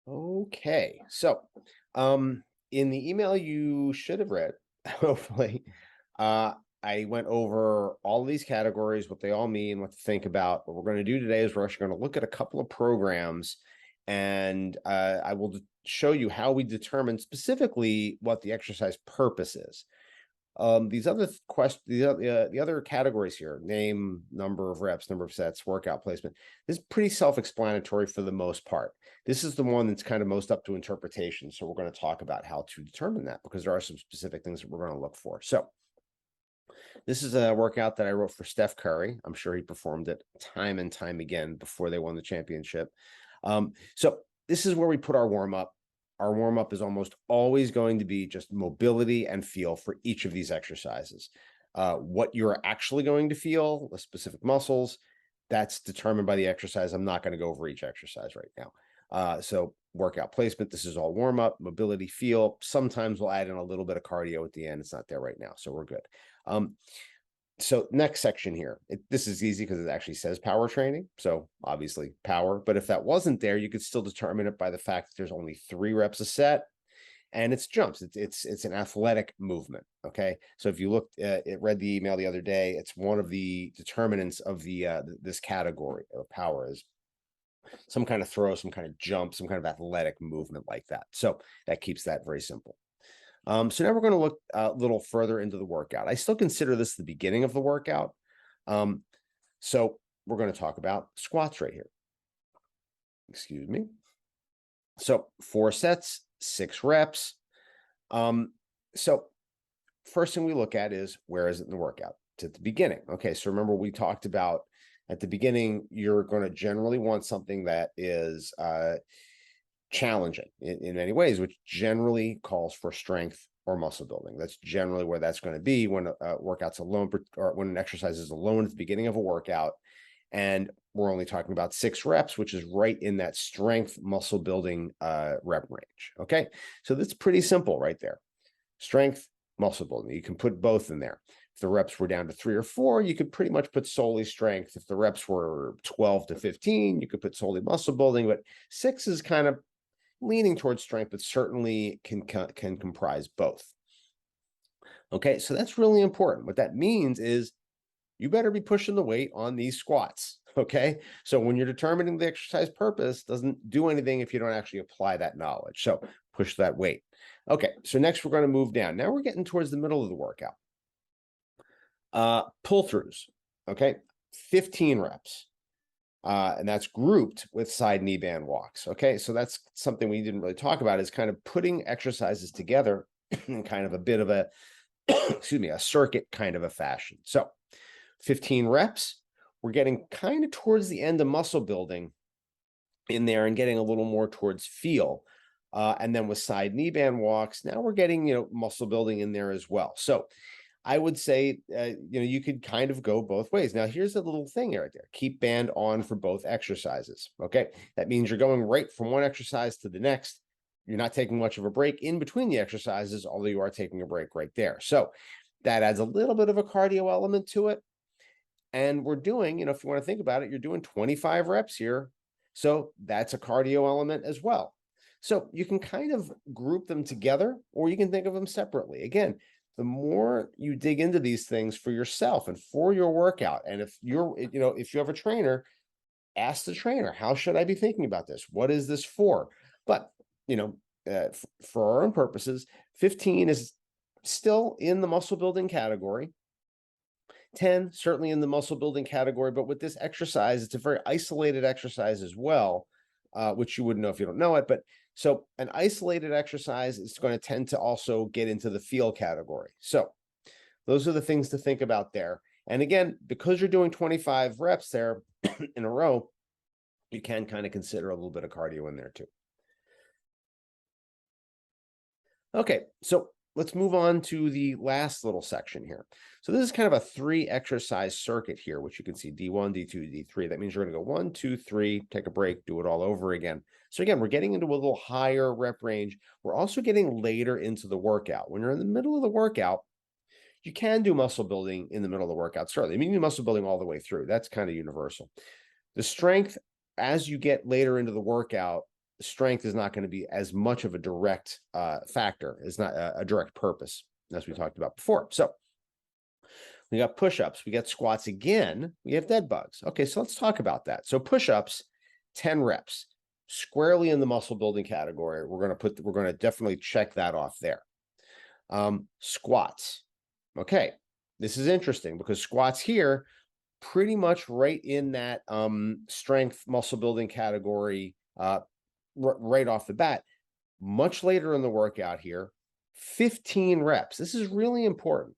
Okay, so in the email you should have read, hopefully, uh, I went over all these categories, what they all mean, what to think about. What we're going to do today is we're actually going to look at a couple of programs, and I will show you how we determine specifically what the exercise purpose is. These other questions, the other categories here, name, number of reps, number of sets, workout placement, this is pretty self-explanatory for the most part. This is the one that's kind of most up to interpretation. So we're going to talk about how to determine that because there are some specific things that we're going to look for. So this is a workout that I wrote for Steph Curry. I'm sure he performed it time and time again before they won the championship. So this is where we put our warm up. Our warm up is almost always going to be just mobility and feel for each of these exercises. What you're actually going to feel, the specific muscles, that's determined by the exercise. I'm not going to go over each exercise right now. So workout placement, this is all warm up, mobility, feel. Sometimes we'll add in a little bit of cardio at the end. It's not there right now, so we're good. So next section here, this is easy because it actually says power training. So obviously power, but if that wasn't there, you could still determine it by the fact that there's only 3 reps a set and it's jumps. It's an athletic movement. Okay. So if you looked it read the email the other day, it's one of the determinants of this category of power is some kind of throw, some kind of jump, some kind of athletic movement like that. So that keeps that very simple. So now we're going to look a little further into the workout. I still consider this the beginning of the workout. So we're going to talk about squats right here. Excuse me. So 4 sets, 6 reps. So first thing we look at is where is it in the workout? It's at the beginning. Okay, so remember we talked about at the beginning, you're going to generally want something that is challenging in many ways, which generally calls for strength or muscle building. That's generally where that's going to be when a workout's alone, or when an exercise is alone at the beginning of a workout. And we're only talking about 6 reps, which is right in that strength muscle building rep range. Okay, so that's pretty simple right there. Strength, muscle building. You can put both in there. If the reps were down to 3 or 4, you could pretty much put solely strength. If the reps were 12 to 15, you could put solely muscle building. But 6 is kind of leaning towards strength, but certainly can comprise both. Okay, so that's really important. What that means is you better be pushing the weight on these squats. Okay, so when you're determining the exercise purpose, doesn't do anything if you don't actually apply that knowledge. So push that weight. Okay, so next we're going to move down. Now we're getting towards the middle of the workout. Pull throughs. Okay, 15 reps. And that's grouped with side knee band walks. Okay, so that's something we didn't really talk about is kind of putting exercises together in kind of a bit of a, excuse me, a circuit kind of a fashion. So 15 reps, we're getting kind of towards the end of muscle building in there and getting a little more towards feel. And then with side knee band walks, now we're getting, muscle building in there as well. So I would say, you could kind of go both ways. Now, here's a little thing right there. Keep band on for both exercises. Okay. That means you're going right from one exercise to the next. You're not taking much of a break in between the exercises, although you are taking a break right there. So that adds a little bit of a cardio element to it. And we're doing, if you want to think about it, you're doing 25 reps here. So that's a cardio element as well. So you can kind of group them together, or you can think of them separately. Again, the more you dig into these things for yourself and for your workout, and if if you have a trainer, ask the trainer, how should I be thinking about this? What is this for? But, for our own purposes, 15 is still in the muscle building category. 10, certainly in the muscle building category, but with this exercise, it's a very isolated exercise as well, which you wouldn't know if you don't know it. But so an isolated exercise is going to tend to also get into the feel category. So those are the things to think about there. And again, because you're doing 25 reps there in a row, you can kind of consider a little bit of cardio in there too. Okay, so let's move on to the last little section here. So this is kind of a 3 exercise circuit here, which you can see D1, D2, D3. That means you're going to go 1, 2, 3, take a break, do it all over again. So again, we're getting into a little higher rep range. We're also getting later into the workout. When you're in the middle of the workout, you can do muscle building in the middle of the workout, certainly. I mean, you do muscle building all the way through. That's kind of universal. The strength, as you get later into the workout, strength is not going to be as much of a direct factor. It's not a direct purpose, as we talked about before. So we got push-ups, we got squats again, we have dead bugs. Okay, so let's talk about that. So push-ups, 10 reps, squarely in the muscle building category. We're going to definitely check that off there. Squats. Okay, this is interesting because squats here, pretty much right in that strength muscle building category right off the bat. Much later in the workout here, 15 reps. This is really important.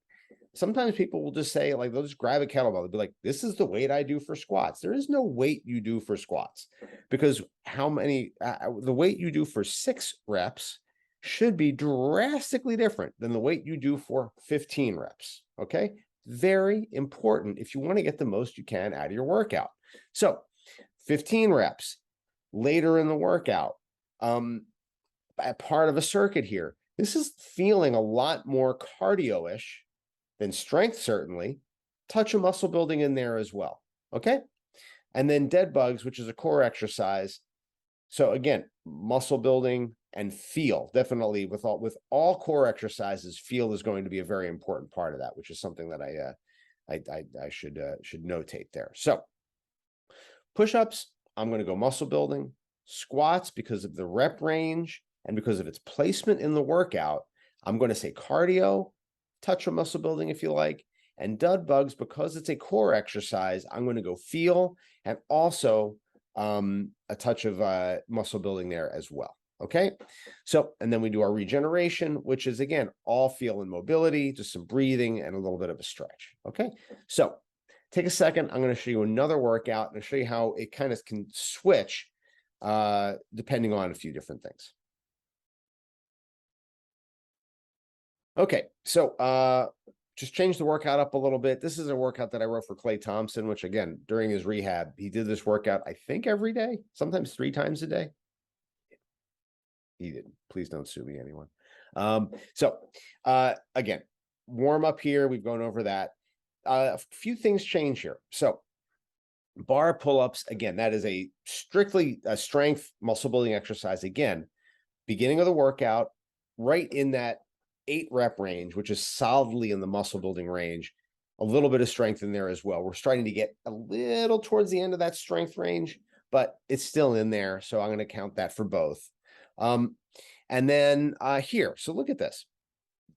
Sometimes people will just say, like, they'll just grab a kettlebell. They'll be like, this is the weight I do for squats. There is no weight you do for squats, because the weight you do for 6 reps should be drastically different than the weight you do for 15 reps. Okay. Very important if you want to get the most you can out of your workout. So 15 reps later in the workout, part of a circuit here. This is feeling a lot more cardio-ish than strength, certainly. Touch of muscle building in there as well. Okay. And then dead bugs, which is a core exercise. So again, muscle building and feel, definitely with all core exercises, feel is going to be a very important part of that, which is something that I should notate there. So push-ups, I'm going to go muscle building. Squats, because of the rep range and because of its placement in the workout, I'm going to say cardio, touch of muscle building if you like, and dead bugs, because it's a core exercise, I'm going to go feel and also a touch of muscle building there as well. Okay, so, and then we do our regeneration, which is again all feel and mobility, just some breathing and a little bit of a stretch. Okay, so take a second. I'm going to show you another workout and show you how it kind of can switch depending on a few different things. Okay, so just change the workout up a little bit. This is a workout that I wrote for Clay Thompson, which again, during his rehab, he did this workout, I think every day, sometimes 3 times a day. He didn't. Please don't sue me, anyone. Again, warm up here. We've gone over that. A few things change here. So bar pull-ups, again, that is a strictly a strength muscle building exercise. Again, beginning of the workout, right in that 8 rep range, which is solidly in the muscle building range. A little bit of strength in there as well. We're starting to get a little towards the end of that strength range, but it's still in there. So I'm going to count that for both. And then here, so look at this.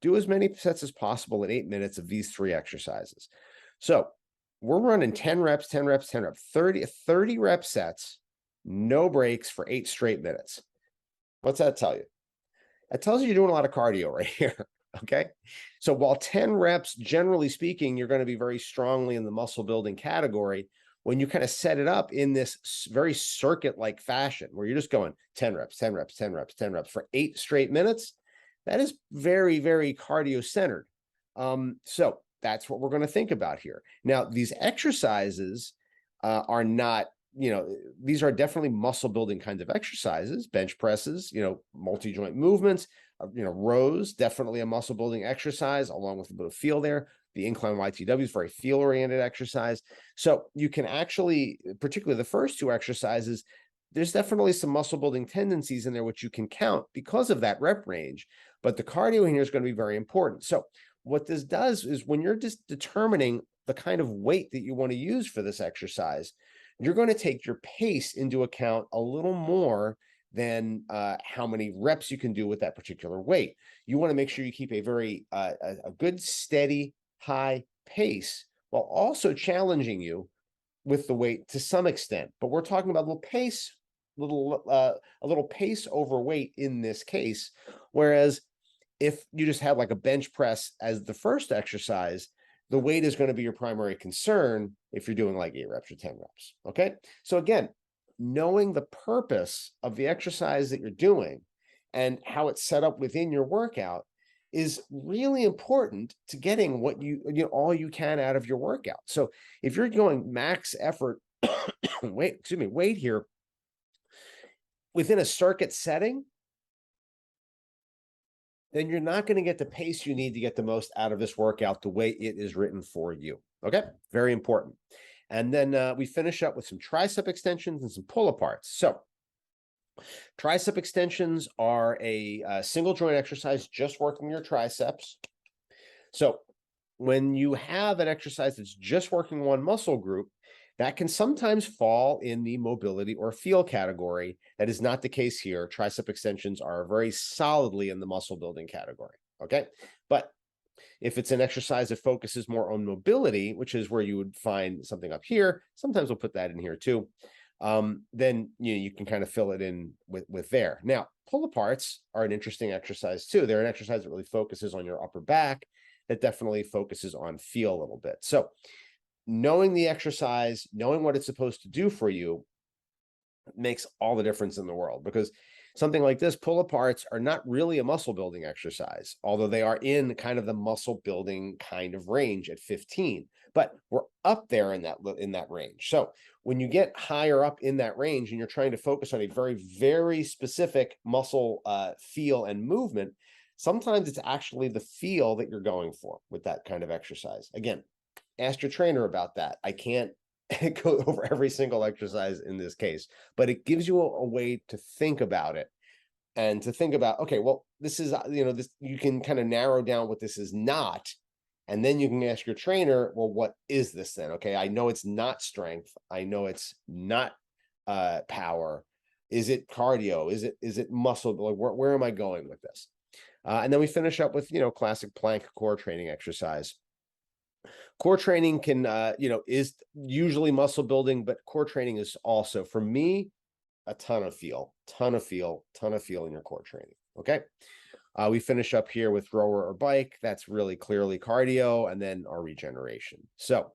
Do as many sets as possible in 8 minutes of these 3 exercises. So we're running 10 reps, 10 reps, 10 reps, 30 rep sets, no breaks for 8 straight minutes. What's that tell you? It tells you you're doing a lot of cardio right here. Okay. So while 10 reps, generally speaking, you're going to be very strongly in the muscle building category, when you kind of set it up in this very circuit-like fashion, where you're just going 10 reps, 10 reps, 10 reps, 10 reps for 8 straight minutes, that is very, very cardio-centered. So that's what we're going to think about here. Now, these exercises are not, these are definitely muscle building kinds of exercises, bench presses, multi-joint movements, rows, definitely a muscle building exercise, along with a bit of feel there. The incline YTW is very feel-oriented exercise. So you can actually, particularly the first 2 exercises, there's definitely some muscle building tendencies in there, which you can count because of that rep range. But the cardio in here is going to be very important. So what this does is, when you're just determining the kind of weight that you want to use for this exercise, you're going to take your pace into account a little more than how many reps you can do with that particular weight. You want to make sure you keep a very a good, steady, high pace, while also challenging you with the weight to some extent. But we're talking about a little pace overweight in this case. Whereas if you just have like a bench press as the first exercise, the weight is going to be your primary concern if you're doing like 8 reps or 10 reps. Okay. So again, knowing the purpose of the exercise that you're doing and how it's set up within your workout is really important to getting what all you can out of your workout. So if you're going max effort, weight here within a circuit setting, then you're not going to get the pace you need to get the most out of this workout the way it is written for you. Okay, very important. And then we finish up with some tricep extensions and some pull aparts. So Tricep extensions are a single joint exercise, just working your triceps. So when you have an exercise that's just working one muscle group, that can sometimes fall in the mobility or feel category. That is not the case here. Tricep extensions are very solidly in the muscle building category. Okay. But if it's an exercise that focuses more on mobility, which is where you would find something up here, sometimes we'll put that in here too. Then you can kind of fill it in with there. Now, pull aparts are an interesting exercise too. They're an exercise that really focuses on your upper back, that definitely focuses on feel a little bit. So knowing the exercise, knowing what it's supposed to do for you makes all the difference in the world, because something like this, pull aparts are not really a muscle building exercise, although they are in kind of the muscle building kind of range at 15, but we're up there in that range. So when you get higher up in that range and you're trying to focus on a very, very specific muscle feel and movement, sometimes it's actually the feel that you're going for with that kind of exercise. Again, ask your trainer about that. I can't go over every single exercise in this case, but it gives you a way to think about it, and to think about, okay, well, this is, this, you can kind of narrow down what this is not, and then you can ask your trainer, well, what is this then? Okay, I know it's not strength. I know it's not power. Is it cardio? Is it muscle? Like, where am I going with this? And then we finish up with, classic plank core training exercise. Core training can, is usually muscle building, but core training is also, for me, a ton of feel in your core training. Okay. We finish up here with rower or bike. That's really clearly cardio, and then our regeneration. So,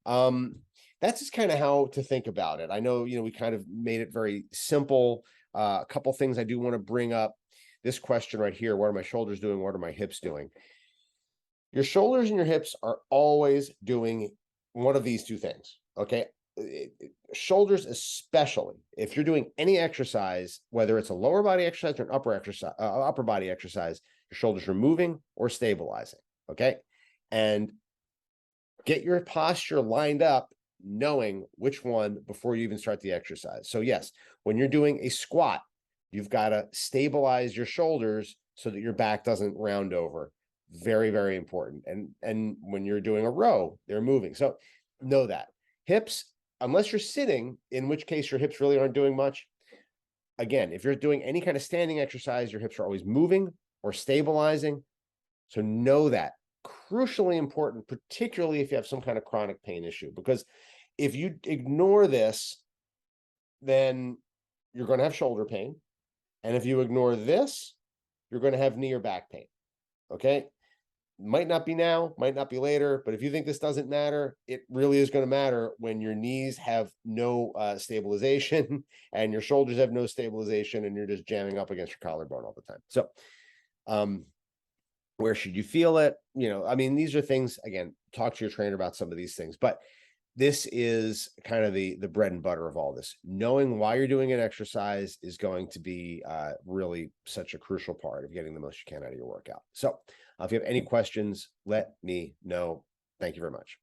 that's just kind of how to think about it. I know, we kind of made it very simple. A couple things I do want to bring up. This question right here: what are my shoulders doing? What are my hips doing? Your shoulders and your hips are always doing one of these two things, okay? Shoulders, especially if you're doing any exercise, whether it's a lower body exercise or an upper body exercise, your shoulders are moving or stabilizing, okay? And get your posture lined up, knowing which one before you even start the exercise. So yes, when you're doing a squat, you've got to stabilize your shoulders so that your back doesn't round over. Very, very important. And when you're doing a row, they're moving. So know that. Hips, unless you're sitting, in which case your hips really aren't doing much. Again, if you're doing any kind of standing exercise, your hips are always moving or stabilizing. So know that. Crucially important, particularly if you have some kind of chronic pain issue, because if you ignore this, then you're going to have shoulder pain. And if you ignore this, you're going to have knee or back pain. Okay. Might not be now, might not be later, but if you think this doesn't matter, it really is going to matter when your knees have no stabilization and your shoulders have no stabilization, and you're just jamming up against your collarbone all the time. So, where should you feel it? These are things, again, talk to your trainer about some of these things, but this is kind of the bread and butter of all this. Knowing why you're doing an exercise is going to be really such a crucial part of getting the most you can out of your workout. So if you have any questions, let me know. Thank you very much.